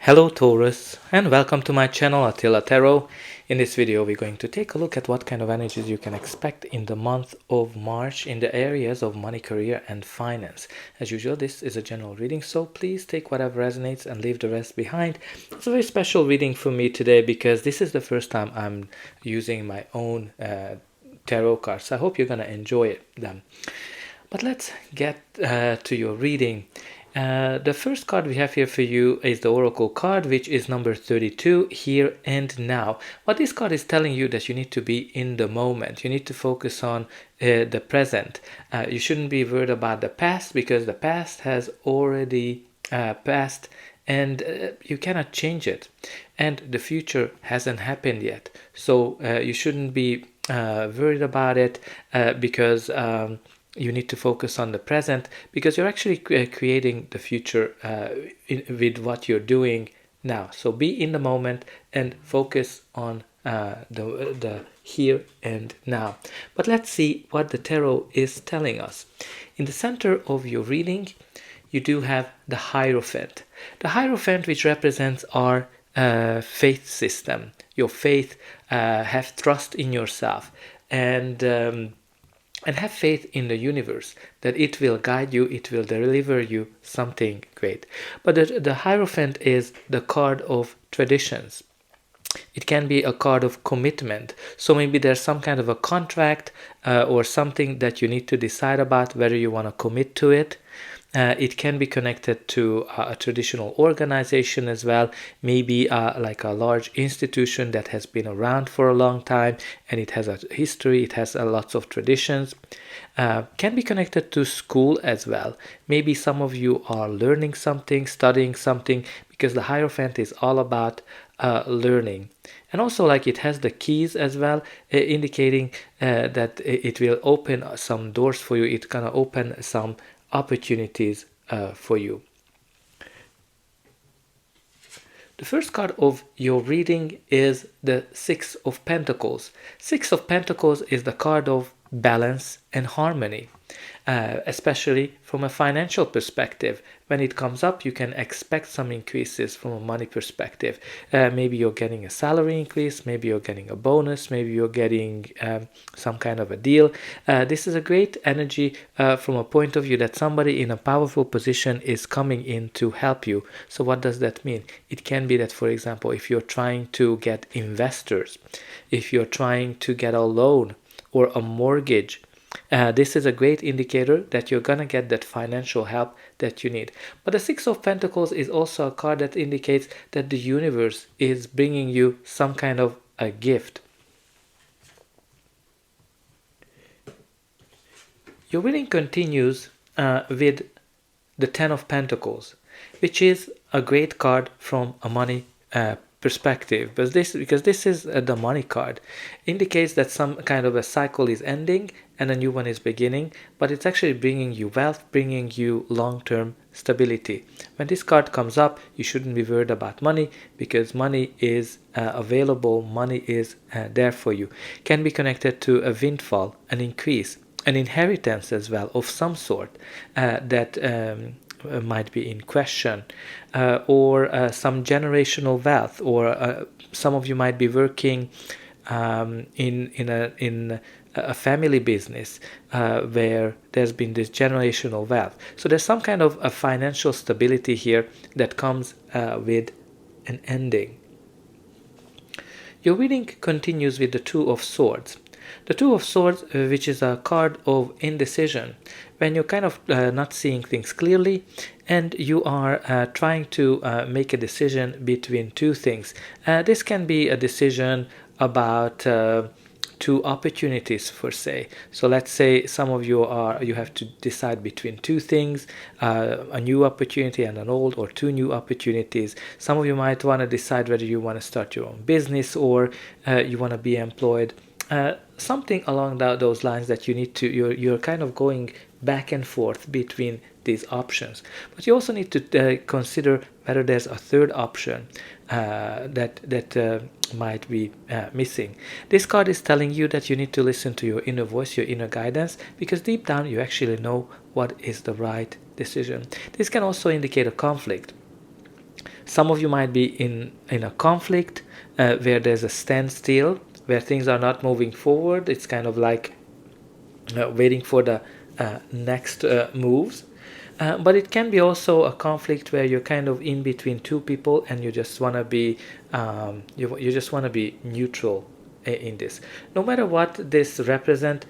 Hello Taurus, and welcome to my channel Attila Tarot. In this video we're going to take a look at what kind of energies you can expect in the month of March in the areas of money, career and finance. As usual, this is a general reading, so please take whatever resonates and leave the rest behind. It's a very special reading for me today because this is the first time I'm using my own tarot cards. I hope you're gonna enjoy them. But let's get to your reading. The first card we have here for you is the Oracle card, which is number 32, here and now. What this card is telling you that you need to be in the moment. You need to focus on the present. You shouldn't be worried about the past because the past has already passed and you cannot change it. And the future hasn't happened yet. So you shouldn't be worried about it because you need to focus on the present because you're actually creating the future with what you're doing now. So be in the moment and focus on the here and now. But let's see what the tarot is telling us. In the center of your reading, you do have the Hierophant. The Hierophant, which represents our faith system. Your faith, have trust in yourself, and have faith in the universe that it will guide you, it will deliver you something great. But the Hierophant is the card of traditions. It can be a card of commitment. So maybe there's some kind of a contract or something that you need to decide about whether you want to commit to it. It can be connected to a traditional organization as well, maybe like a large institution that has been around for a long time and it has a history, it has lots of traditions. Can be connected to school as well. Maybe some of you are learning something, studying something, because the Hierophant is all about learning. And also, like, it has the keys as well, indicating that it will open some doors for you. It's gonna open some opportunities for you. The first card of your reading is the Six of Pentacles. Six of Pentacles is the card of balance and harmony, especially from a financial perspective. When it comes up, you can expect some increases from a money perspective. Maybe you're getting a salary increase, maybe you're getting a bonus, maybe you're getting some kind of a deal. This is a great energy from a point of view that somebody in a powerful position is coming in to help you. So what does that mean? It can be that, for example, if you're trying to get investors, if you're trying to get a loan or a mortgage, this is a great indicator that you're gonna get that financial help that you need. But the Six of Pentacles is also a card that indicates that the universe is bringing you some kind of a gift. Your reading continues with the Ten of Pentacles, which is a great card from a money perspective, because this is the money card. Indicates that some kind of a cycle is ending and a new one is beginning, but it's actually bringing you wealth, bringing you long-term stability. When this card comes up, you shouldn't be worried about money because money is available, money is there for you. Can be connected to a windfall, an increase, an inheritance as well of some sort that might be in question, or some generational wealth, or some of you might be working in a family business where there's been this generational wealth. So there's some kind of a financial stability here that comes with an ending. Your reading continues with the Two of Swords. The Two of Swords, which is a card of indecision, when you're kind of not seeing things clearly and you are trying to make a decision between two things. This can be a decision about two opportunities, per se. So let's say some of you have to decide between two things, a new opportunity and an old, or two new opportunities. Some of you might want to decide whether you want to start your own business or you want to be employed. Something along those lines that you need to, you're kind of going back and forth between these options. But you also need to consider whether there's a third option that might be missing. This card is telling you that you need to listen to your inner voice, your inner guidance, because deep down you actually know what is the right decision. This can also indicate a conflict. Some of you might be in a conflict where there's a standstill, where things are not moving forward. It's kind of like waiting for the next moves. But it can be also a conflict where you're kind of in between two people and you just want to be you just want to be neutral in this. No matter what this represent,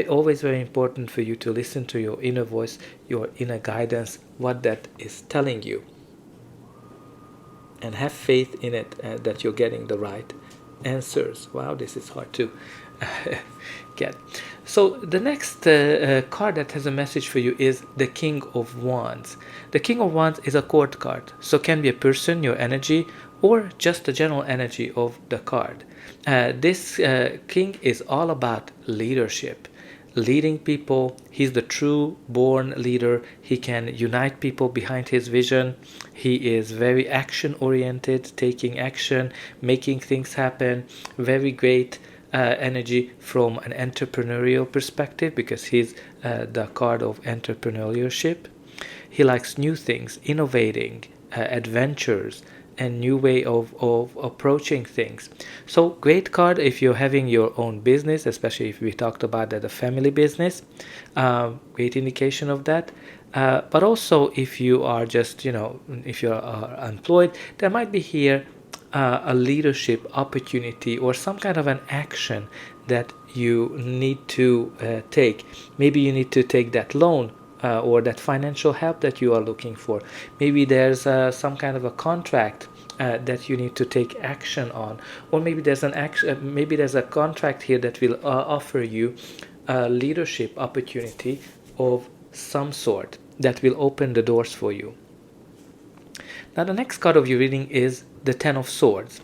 always very important for you to listen to your inner voice, your inner guidance, what that is telling you, and have faith in it that you're getting the right answers. Wow, this is hard to get. So the next card that has a message for you is the King of Wands. The King of Wands is a court card, so can be a person, your energy, or just the general energy of the card. This king is all about leadership, leading people. He's the true born leader. He can unite people behind his vision. He is very action oriented, taking action, making things happen. Very great energy from an entrepreneurial perspective, because he's the card of entrepreneurship. He likes new things, innovating, adventures, and new way of approaching things. So great card if you're having your own business, especially if we talked about that, a family business. Great indication of that. But also if you are just, if you're employed, there might be here a leadership opportunity or some kind of an action that you need to take. Maybe you need to take that loan or that financial help that you are looking for. Maybe there's some kind of a contract that you need to take action on, or maybe there's a contract here that will offer you a leadership opportunity of some sort that will open the doors for you. Now the next card of your reading is the Ten of Swords.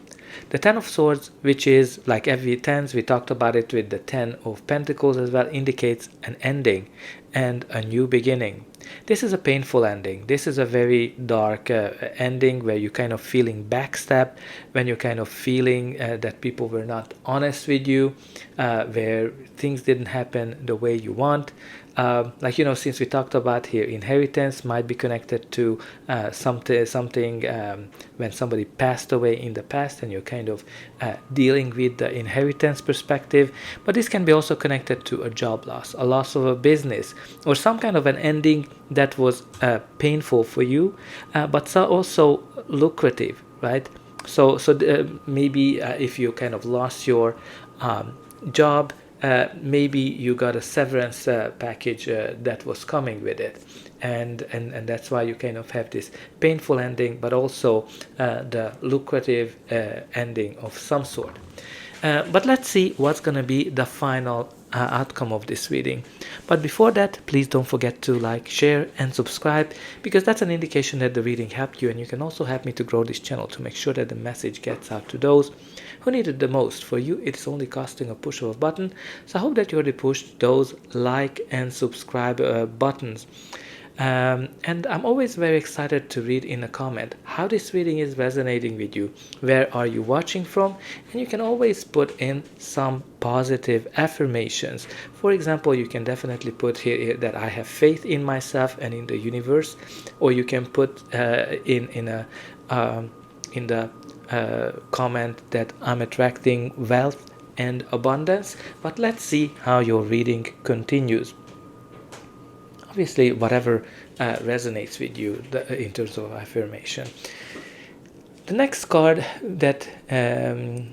The Ten of Swords, which is like every tens, we talked about it with the Ten of Pentacles as well, indicates an ending and a new beginning. This is a painful ending. This is a very dark ending where you're kind of feeling backstabbed, when you're kind of feeling that people were not honest with you, where things didn't happen the way you want. Since we talked about here, inheritance might be connected to something when somebody passed away in the past and you're kind of dealing with the inheritance perspective. But this can be also connected to a job loss, a loss of a business, or some kind of an ending that was painful for you, but also lucrative, right? So maybe if you kind of lost your job, maybe you got a severance package that was coming with it, and that's why you kind of have this painful ending, but also the lucrative ending of some sort. But let's see what's going to be the final outcome of this reading. But before that, please don't forget to like, share, and subscribe, because that's an indication that the reading helped you, and you can also help me to grow this channel to make sure that the message gets out to those who need it the most. For you, it's only costing a push of a button, so I hope that you already pushed those like and subscribe buttons. And I'm always very excited to read in a comment how this reading is resonating with you. Where are you watching from? And you can always put in some positive affirmations. For example, you can definitely put here that I have faith in myself and in the universe, or you can put in the comment that I'm attracting wealth and abundance. But let's see how your reading continues. Obviously, whatever resonates with you in terms of affirmation. The next card that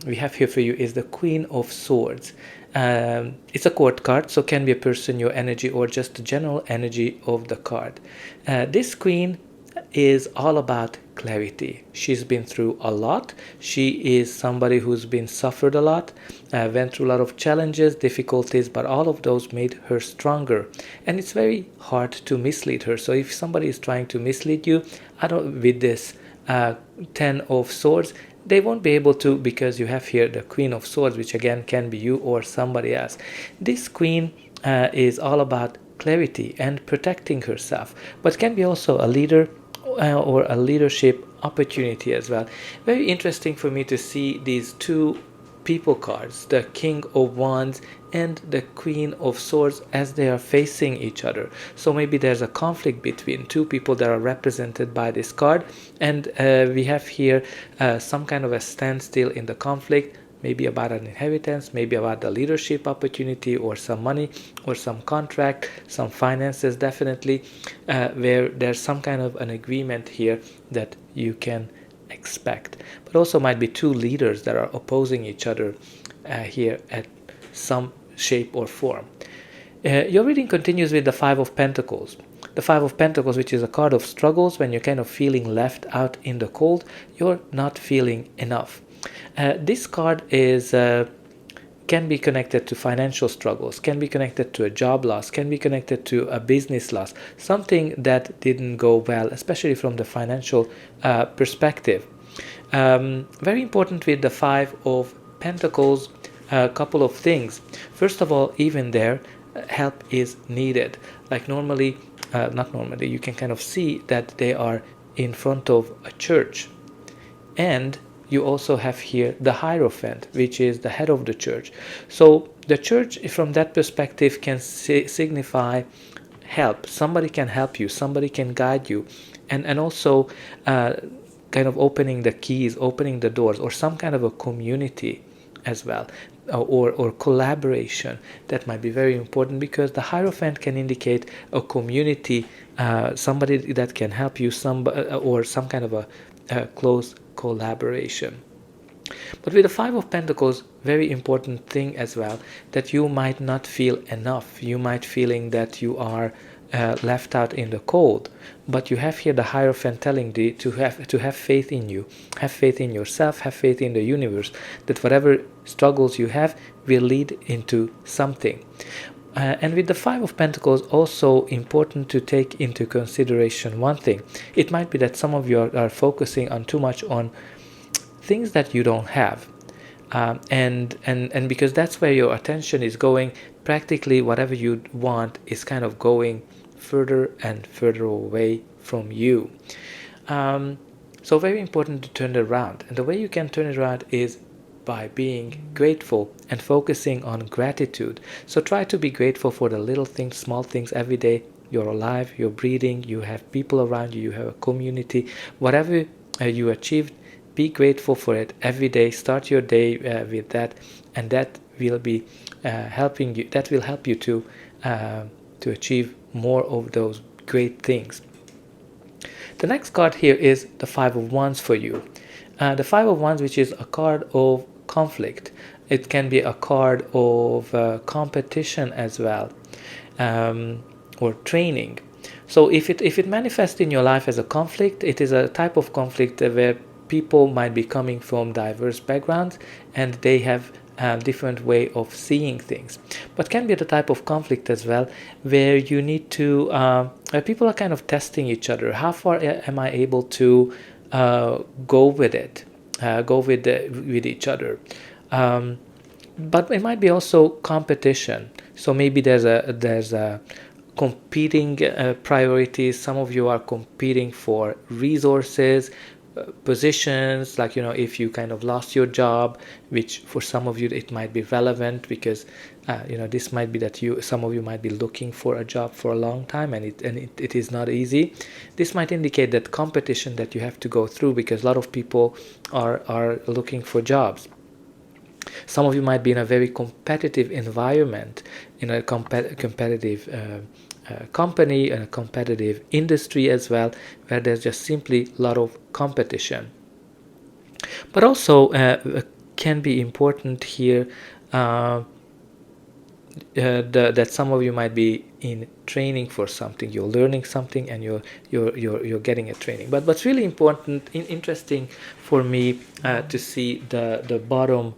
we have here for you is the Queen of Swords. It's a court card, so can be a person, your energy, or just the general energy of the card. This queen is all about clarity. She's been through a lot. She is somebody who's been suffered a lot, went through a lot of challenges, difficulties, but all of those made her stronger. And it's very hard to mislead her. So if somebody is trying to mislead you, with this Ten of Swords, they won't be able to, because you have here the Queen of Swords, which again can be you or somebody else. This queen is all about clarity and protecting herself, but can be also a leader or a leadership opportunity as well. Very interesting for me to see these two people cards, the King of Wands and the Queen of Swords, as they are facing each other. So maybe there's a conflict between two people that are represented by this card, and we have here some kind of a standstill in the conflict, maybe about an inheritance, maybe about the leadership opportunity or some money or some contract, some finances, definitely, where there's some kind of an agreement here that you can expect. But also might be two leaders that are opposing each other here at some shape or form. Your reading continues with the Five of Pentacles. The Five of Pentacles, which is a card of struggles, when you're kind of feeling left out in the cold, you're not feeling enough. This card is can be connected to financial struggles, can be connected to a job loss, can be connected to a business loss, something that didn't go well, especially from the financial perspective. Very important with the Five of Pentacles, a couple of things. First of all, even there, help is needed. Like normally, not normally, you can kind of see that they are in front of a church. And you also have here the Hierophant, which is the head of the church. So the church, from that perspective, can signify help. Somebody can help you, somebody can guide you, and also kind of opening the keys, opening the doors, or some kind of a community as well, or collaboration. That might be very important, because the Hierophant can indicate a community, somebody that can help you, or some kind of a close collaboration. But with the Five of Pentacles, very important thing as well, that you might not feel enough. You might feeling that you are left out in the cold, but you have here the Hierophant telling you to have faith in you, have faith in yourself, have faith in the universe, that whatever struggles you have will lead into something. And with the Five of Pentacles, also important to take into consideration one thing. It might be that some of you are focusing on too much on things that you don't have, and because that's where your attention is going, practically whatever you want is kind of going further and further away from you. So very important to turn it around, and the way you can turn it around is by being grateful and focusing on gratitude. So try to be grateful for the little things, small things every day. You're alive, you're breathing, you have people around you, you have a community. Whatever you achieved, be grateful for it every day. Start your day with that, and that will be helping you. That will help you to achieve more of those great things. The next card here is the Five of Wands for you. The Five of Wands, which is a card of conflict. It can be a card of competition as well, or training. So if it manifests in your life as a conflict, it is a type of conflict where people might be coming from diverse backgrounds, and they have a different way of seeing things. But can be the type of conflict as well where you need to, where people are kind of testing each other. How far am I able to go with it, go with each other? But it might be also competition. So maybe there's a competing priorities. Some of you are competing for resources, positions, like, if you kind of lost your job, which for some of you it might be relevant, because this might be that some of you might be looking for a job for a long time, and it is not easy. This might indicate that competition that you have to go through, because a lot of people are looking for jobs. Some of you might be in a very competitive environment, in a competitive company, and a competitive industry as well, where there's just simply a lot of competition. But also can be important here that some of you might be in training for something. You're learning something, and you're getting a training. But what's really important, interesting for me to see the bottom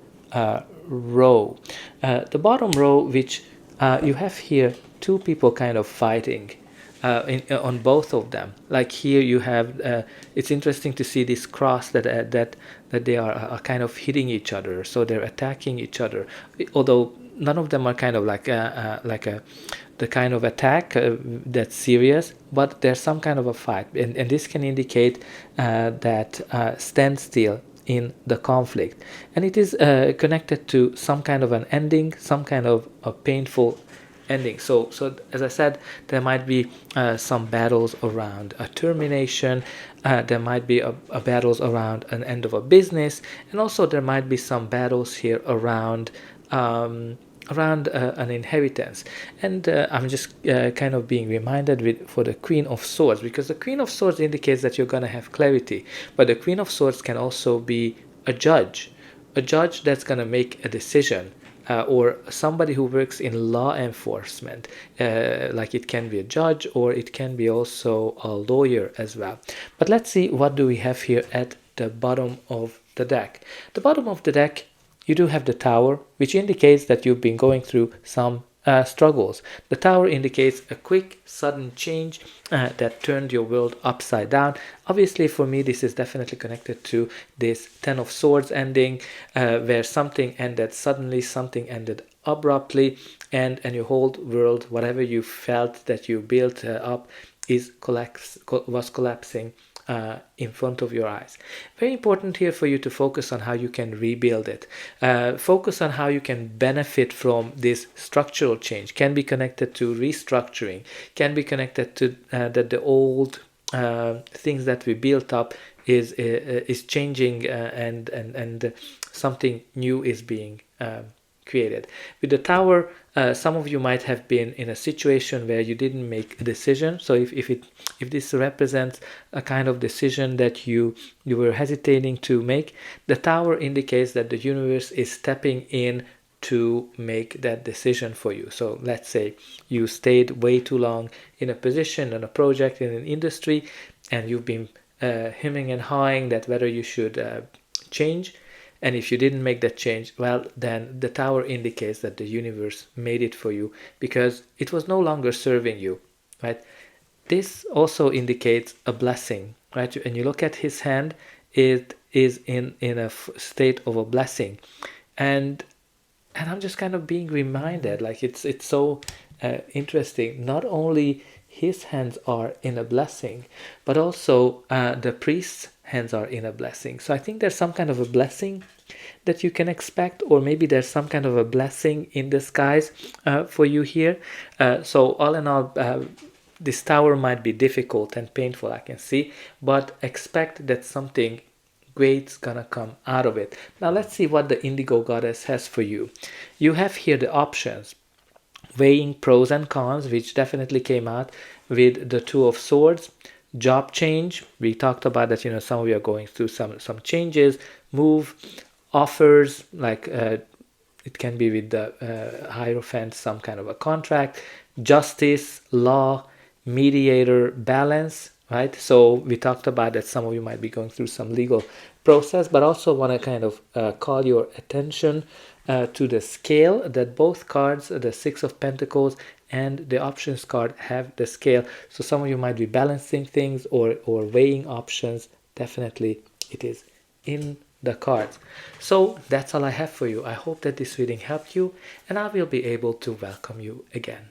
row. The bottom row, which you have here two people kind of fighting on both of them. Like here you have, it's interesting to see this cross that they are kind of hitting each other. So they're attacking each other, although none of them are kind of like the kind of attack that's serious, but there's some kind of a fight, and this can indicate that standstill in the conflict, and it is connected to some kind of an ending, some kind of a painful ending. So as I said, there might be some battles around a termination, there might be a battles around an end of a business, and also there might be some battles here around an inheritance. And I'm just kind of being reminded for the Queen of Swords, because the Queen of Swords indicates that you're going to have clarity, but the Queen of Swords can also be a judge that's going to make a decision, or somebody who works in law enforcement, like it can be a judge or it can be also a lawyer as well. But let's see, what do we have here at the bottom of the deck? The bottom of the deck, you do have the Tower, which indicates that you've been going through some struggles. The Tower indicates a quick, sudden change that turned your world upside down. Obviously, for me, this is definitely connected to this Ten of Swords ending, where something ended suddenly, something ended abruptly, and your whole world, whatever you felt that you built up, was collapsing in front of your eyes. Very important here for you to focus on how you can rebuild it. Focus on how you can benefit from this structural change. Can be connected to restructuring, can be connected to that the old things that we built up is changing, and something new is being created. With the Tower, some of you might have been in a situation where you didn't make a decision. So if this represents a kind of decision that you were hesitating to make, the Tower indicates that the universe is stepping in to make that decision for you. So let's say you stayed way too long in a position, in a project, in an industry, and you've been hemming and hawing that whether you should change. And if you didn't make that change, well, then the Tower indicates that the universe made it for you because it was no longer serving you, right? This also indicates a blessing, right? And you look at his hand, it is in a state of a blessing. And I'm just kind of being reminded, like it's so interesting. Not only his hands are in a blessing, but also the priest's hands are in a blessing. So I think there's some kind of a blessing that you can expect, or maybe there's some kind of a blessing in disguise for you here. So all in all, this Tower might be difficult and painful, I can see, but expect that something great's gonna come out of it. Now let's see what the Indigo Goddess has for you. You have here the options, weighing pros and cons, which definitely came out with the Two of Swords. Job change, we talked about that, some of you are going through some changes. Move, offers, like it can be with the Hierophant, some kind of a contract. Justice, law, mediator, balance, right? So we talked about that some of you might be going through some legal process, but also want to kind of call your attention to the scale, that both cards, the Six of Pentacles and the options card, have the scale. So some of you might be balancing things or weighing options. Definitely it is in the cards. So that's all I have for you. I hope that this reading helped you, and I will be able to welcome you again.